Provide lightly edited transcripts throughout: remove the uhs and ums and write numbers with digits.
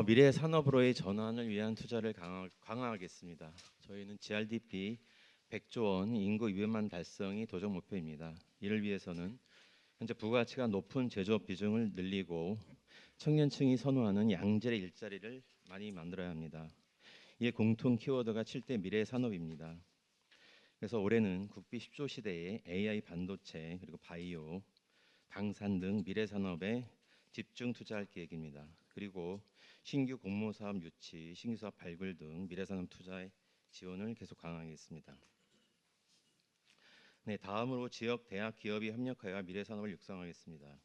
미래 산업으로의 전환을 위한 투자를 강화하겠습니다. 저희는 GRDP 100조 원 인구 200만 달성이 도적 목표입니다. 이를 위해서는 현재 부가가치가 높은 제조업 비중을 늘리고 청년층이 선호하는 양질의 일자리를 많이 만들어야 합니다. 이에 공통 키워드가 7대 미래 산업입니다. 그래서 올해는 국비 10조 시대에 AI 반도체 그리고 바이오, 방산 등 미래 산업에 집중 투자할 계획입니다. 그리고 신규 공모 사업 유치, 신규 사업 발굴 등 미래 산업 투자의 지원을 계속 강화하겠습니다. 네, 다음으로 지역 대학 기업이 협력하여 미래 산업을 육성하겠습니다.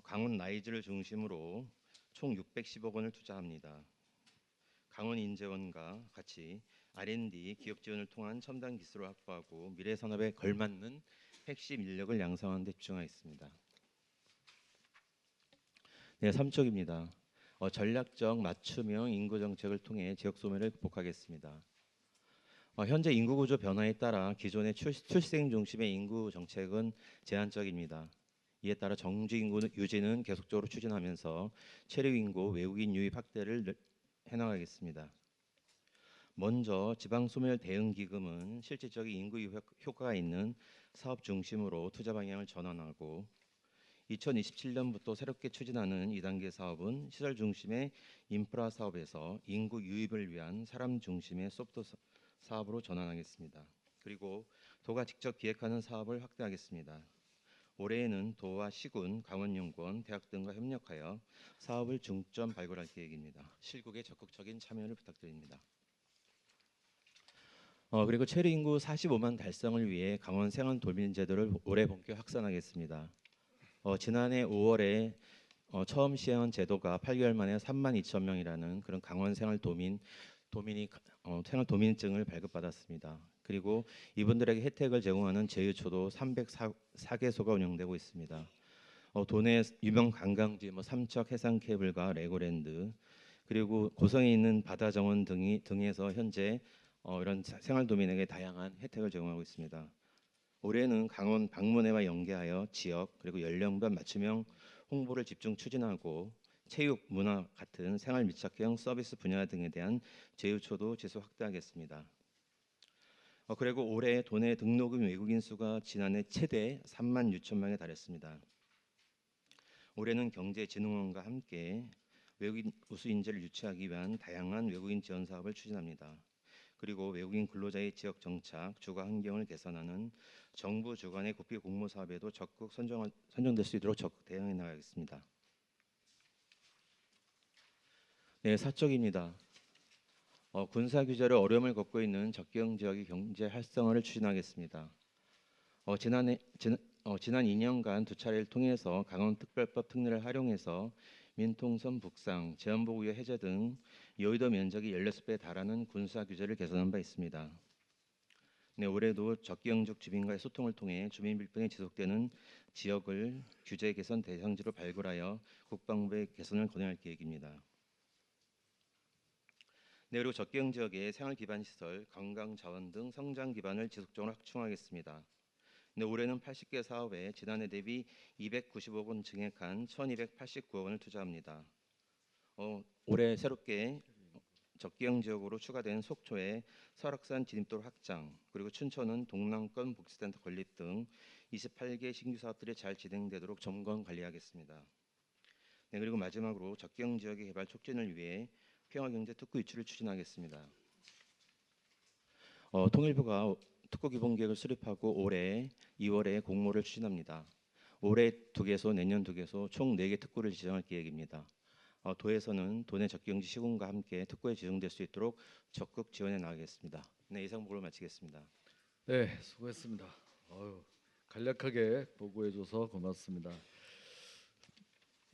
강원 라이즈를 중심으로 총 610억 원을 투자합니다. 강원 인재원과 같이 R&D 기업 지원을 통한 첨단 기술을 확보하고 미래 산업에 걸맞는 핵심 인력을 양성하는 데 집중하겠습니다. 네, 3쪽입니다. 전략적 맞춤형 인구 정책을 통해 지역 소멸을 극복하겠습니다. 현재 인구 구조 변화에 따라 기존의 출생 중심의 인구 정책은 제한적입니다. 이에 따라 정주 인구 유지는 계속적으로 추진하면서 체류 인구 외국인 유입 확대를 해나가겠습니다. 먼저 지방 소멸 대응 기금은 실질적인 인구 유입 효과가 있는 사업 중심으로 투자 방향을 전환하고 2027년부터 새롭게 추진하는 2단계 사업은 시설 중심의 인프라 사업에서 인구 유입을 위한 사람 중심의 소프트 사업으로 전환하겠습니다. 그리고 도가 직접 기획하는 사업을 확대하겠습니다. 올해에는 도와 시군, 강원연구원, 대학 등과 협력하여 사업을 중점 발굴할 계획입니다. 실국의 적극적인 참여를 부탁드립니다. 그리고 체류 인구 45만 달성을 위해 강원 생활 도민 제도를 올해 본격 확산하겠습니다. 지난해 5월에 처음 시행한 제도가 8개월 만에 3만 2천 명이라는 그런 강원 생활 도민이 생활 도민증을 발급받았습니다. 그리고 이분들에게 혜택을 제공하는 제휴초도 304개소가 운영되고 있습니다. 도내 유명 관광지 삼척 해상 케이블과 레고랜드 그리고 고성에 있는 바다 정원 등에서 현재 이런 생활 도민에게 다양한 혜택을 제공하고 있습니다. 올해는 강원 방문회와 연계하여 지역 그리고 연령별 맞춤형 홍보를 집중 추진하고 체육, 문화 같은 생활 밀착형 서비스 분야 등에 대한 제휴초도 지속 확대하겠습니다. 그리고 올해 도내 등록인 외국인 수가 지난해 최대 3만 6천 명에 달했습니다. 올해는 경제진흥원과 함께 외국인 우수 인재를 유치하기 위한 다양한 외국인 지원 사업을 추진합니다. 그리고 외국인 근로자의 지역 정착, 주거 환경을 개선하는 정부 주관의 국비 공모 사업에도 적극 선정될 수 있도록 적극 대응해 나가겠습니다. 네, 4쪽입니다. 군사 규제로 어려움을 겪고 있는 적경 지역의 경제 활성화를 추진하겠습니다. 지난 2년간 두 차례를 통해서 강원특별법 특례를 활용해서 민통선 북상, 제한보호구역 해제 등 여의도 면적이 16배에 달하는 군사 규제를 개선한 바 있습니다. 네, 올해도 적경적 주민과의 소통을 통해 주민 밀봉이 지속되는 지역을 규제 개선 대상지로 발굴하여 국방부에 개선을 건의할 계획입니다. 네, 그리고 적경 지역의 생활 기반 시설, 관광 자원 등 성장 기반을 지속적으로 확충하겠습니다. 네, 올해는 80개 사업에 지난해 대비 295억 원 증액한 1,289억 원을 투자합니다. 올해 새롭게 적경 지역으로 추가된 속초의 설악산 진입도로 확장, 그리고 춘천은 동남권 복지센터 건립 등 28개 신규 사업들이 잘 진행되도록 점검 관리하겠습니다. 네, 그리고 마지막으로 적경 지역의 개발 촉진을 위해 평화경제 특구 유치를 추진하겠습니다. 통일부가 특구 기본 계획을 수립하고 올해 2월에 공모를 추진합니다. 올해 2개소, 내년 2개소, 총 4개 특구를 지정할 계획입니다. 도에서는 도내 적경지 시군과 함께 특구에 지정될 수 있도록 적극 지원해 나가겠습니다. 네, 이상 보고를 마치겠습니다. 네, 수고했습니다. 간략하게 보고해줘서 고맙습니다.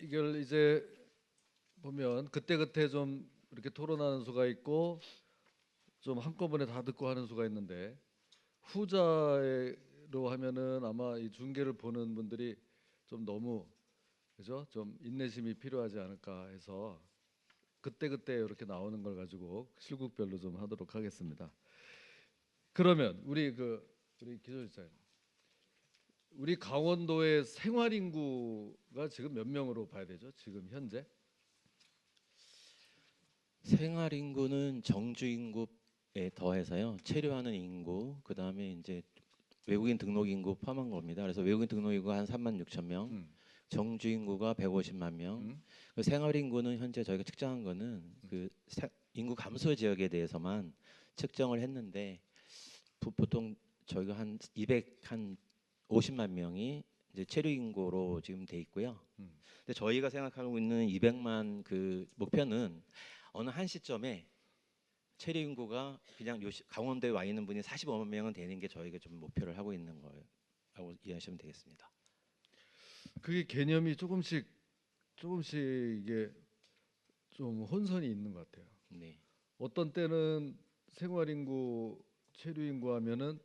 이걸 이제 보면 그때그때 좀 이렇게 토론하는 수가 있고 좀 한꺼번에 다 듣고 하는 수가 있는데 후자로 하면은 아마 이 중계를 보는 분들이 좀 너무 그죠? 좀 인내심이 필요하지 않을까 해서 그때그때 이렇게 나오는 걸 가지고 실국별로 좀 하도록 하겠습니다. 그러면 우리 기술자님, 우리 강원도의 생활 인구가 지금 몇 명으로 봐야 되죠? 지금 현재? 생활 인구는 정주 인구에 더해서요. 체류하는 인구, 그다음에 이제 외국인 등록 인구 포함한 겁니다. 그래서 외국인 등록 인구가 한 3만 6천 명, 음. 정주 인구가 150만 명. 음. 그 생활 인구는 현재 저희가 측정한 거는 인구 감소 지역에 대해서만 측정을 했는데 보통 저희가 한 50만 명이 이제 체류 인구로 지금 돼 있고요. 음. 근데 저희가 생각하고 있는 200만 그 목표는 어느 한 시점에 체류 인구가 그냥 강원도에 와 있는 분이 45만 명은 되는 게 저희가 좀 목표를 하고 있는 거라고 이해하시면 되겠습니다. 그게 개념이 조금씩 이게 좀 혼선이 있는 것 같아요. 네, 어떤 때는 생활인구, 체류인구 하면은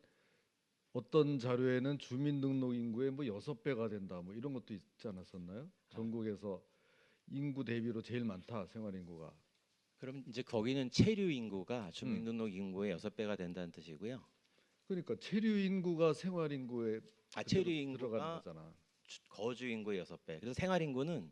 어떤 자료에는 주민등록인구의 뭐 6배가 된다 뭐 이런 것도 있지 않았었나요? 전국에서 인구 대비로 제일 많다 생활인구가. 그럼 이제 거기는 체류 인구가 음. 주민등록 인구의 6배가 된다는 뜻이고요. 그러니까 체류인구가 생활인구에 체류 그대로 들어가는 인구가 거잖아. 거주 인구의 6배. 그래서 생활 인구는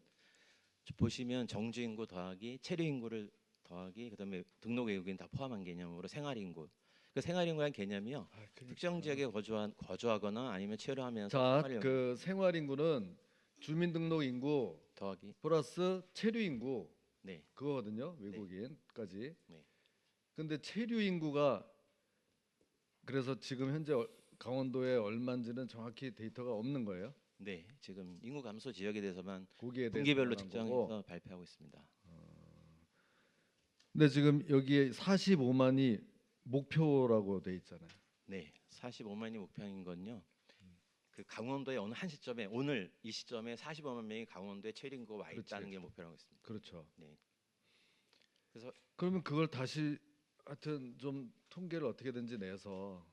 보시면 정주 인구 더하기 체류 인구를 더하기 그다음에 등록 외국인 다 포함한 개념으로 생활 인구. 그 생활 인구라는 개념이요. 그러니까. 특정 지역에 거주하거나 아니면 체류하면서 자, 생활 인구 그 생활인구는 주민등록인구 더하기 플러스 체류인구 네. 그거거든요. 외국인까지. 네. 근데 체류인구가 그래서 지금 현재 강원도에 얼마인지는 정확히 데이터가 없는 거예요. 네. 지금 인구 감소 지역에 대해서만 거기에 분기별로 대해서 측정해서 발표하고 있습니다. 근데 지금 여기에 45만이 목표라고 돼 있잖아요. 네. 45만이 목표인 건요. 그 강원도의 어느 한 시점에 오늘 이 시점에 45만 명이 강원도에 체류 인구가 와 있다는 게 목표라고 있습니다. 그렇죠. 네. 그래서 그러면 그걸 다시 하여튼 좀 통계를 어떻게든지 내서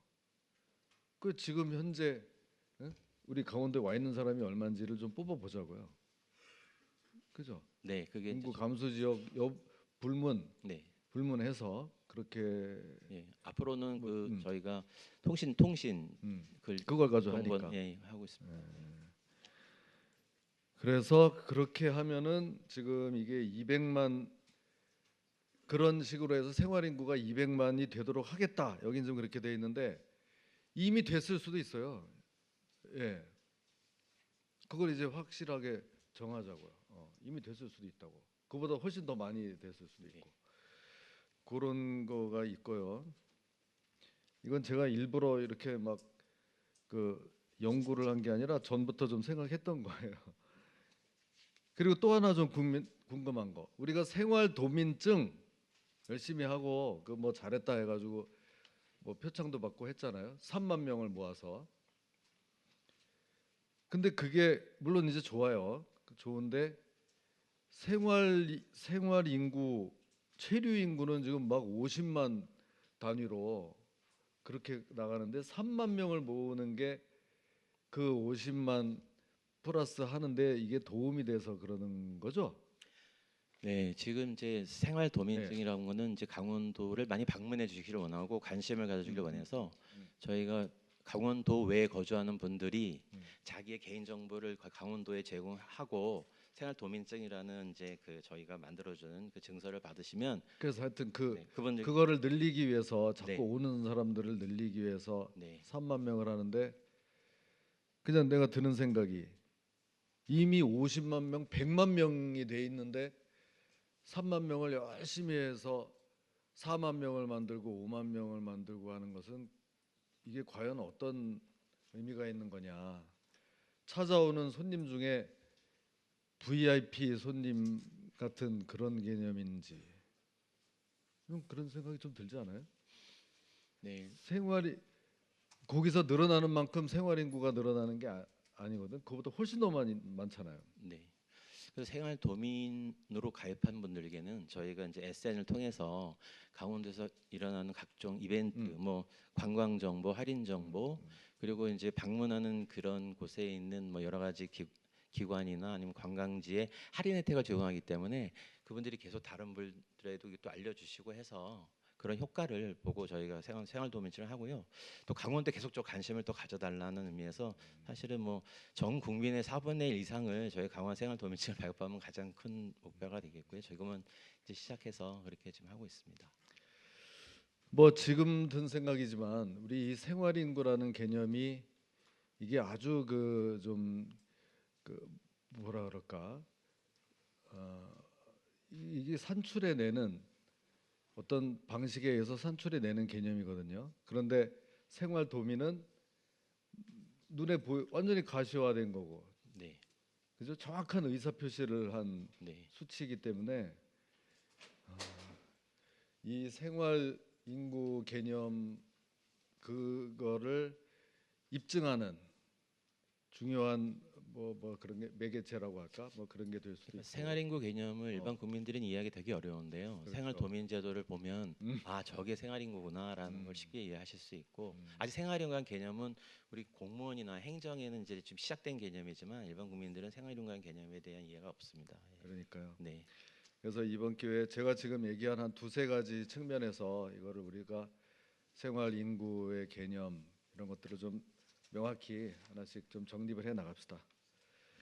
그 지금 현재 우리 강원도에 와 있는 사람이 얼마인지를 좀 뽑아 보자고요. 그죠? 네, 그게 인구 이제 감소 지역 네. 불문해서 그렇게 예. 앞으로는 뭐, 그 저희가 통신 글 그걸 가지고 그런 건 하니까. 예, 하고 있습니다. 그래서 그렇게 하면은 지금 이게 200만 그런 식으로 해서 생활 인구가 200만이 되도록 하겠다. 여긴 좀 그렇게 돼 있는데 이미 됐을 수도 있어요. 예. 그걸 이제 확실하게 정하자고요. 이미 됐을 수도 있다고. 그보다 훨씬 더 많이 됐을 수도 있고. 그런 거가 있고요. 이건 제가 일부러 이렇게 막 그 연구를 한 게 아니라 전부터 좀 생각했던 거예요. 그리고 또 하나 좀 궁금한 거. 우리가 생활 도민증 열심히 하고 그 뭐 잘했다 해가지고 뭐 표창도 받고 했잖아요. 3만 명을 모아서. 근데 그게 물론 이제 좋아요. 좋은데 생활 인구 체류 인구는 지금 막 50만 단위로 그렇게 나가는데 3만 명을 모으는 게 그 50만 플러스 하는데 이게 도움이 돼서 그러는 거죠? 네, 지금 이제 생활 도민증이라는 거는 이제 강원도를 많이 방문해 주시기를 원하고 관심을 가져주기를 원해서 저희가 강원도 외에 거주하는 분들이 자기의 개인 정보를 강원도에 제공하고 생활 도민증이라는 이제 그 저희가 만들어주는 그 증서를 받으시면 그래서 하여튼 네, 그분들 그거를 늘리기 위해서 자꾸 네. 오는 사람들을 늘리기 위해서 네, 3만 명을 하는데 그냥 내가 드는 생각이 이미 50만 명, 100만 명이 돼 있는데 3만 명을 열심히 해서 4만 명을 만들고 5만 명을 만들고 하는 것은 이게 과연 어떤 의미가 있는 거냐. 찾아오는 손님 중에 VIP 손님 같은 그런 개념인지 그런 생각이 좀 들지 않아요? 네, 생활이 거기서 늘어나는 만큼 생활 인구가 늘어나는 게 아니거든. 그보다 훨씬 더 많잖아요. 네. 그래서 생활 도민으로 가입한 분들에게는 저희가 이제 SN을 통해서 강원도에서 일어나는 각종 이벤트, 뭐 관광 정보, 할인 정보, 그리고 이제 방문하는 그런 곳에 있는 뭐 여러 가지 기관이나 아니면 관광지에 할인 혜택을 제공하기 때문에 그분들이 계속 다른 분들에도 또 알려주시고 해서 그런 효과를 보고 저희가 생활도우미를 하고요. 또 강원도 계속적으로 관심을 또 가져달라는 의미에서 사실은 뭐 전 국민의 4분의 1 이상을 저희 강원 생활도우미를 발급하면 가장 큰 목표가 되겠고요. 지금은 이제 시작해서 그렇게 지금 하고 있습니다. 뭐 지금 든 생각이지만 우리 이 생활인구라는 개념이 이게 아주 그 좀 그 뭐라 그럴까 이게 산출해 내는 어떤 방식에 의해서 산출해 내는 개념이거든요. 그런데 생활 도민은 눈에 보여 완전히 가시화된 거고, 네, 그죠? 정확한 의사 표시를 한 네, 수치이기 때문에 이 생활 인구 개념 그거를 입증하는 중요한 뭐 그런 게 매개체라고 할까? 뭐 그런 게 될 수도 있고. 생활인구 개념을 일반 어. 국민들은 이해하기 되게 어려운데요. 그렇죠. 생활도민제도를 보면 음. 아 저게 생활인구구나라는 걸 음. 쉽게 이해하실 수 있고 음. 아직 생활인구라는 개념은 우리 공무원이나 행정에는 이제 좀 시작된 개념이지만 일반 국민들은 생활인구라는 개념에 대한 이해가 없습니다. 예. 그러니까요. 네, 그래서 이번 기회에 제가 지금 얘기한 한 두세 가지 측면에서 이거를 우리가 생활 인구의 개념 이런 것들을 좀 명확히 하나씩 좀 정립을 해 나갑시다.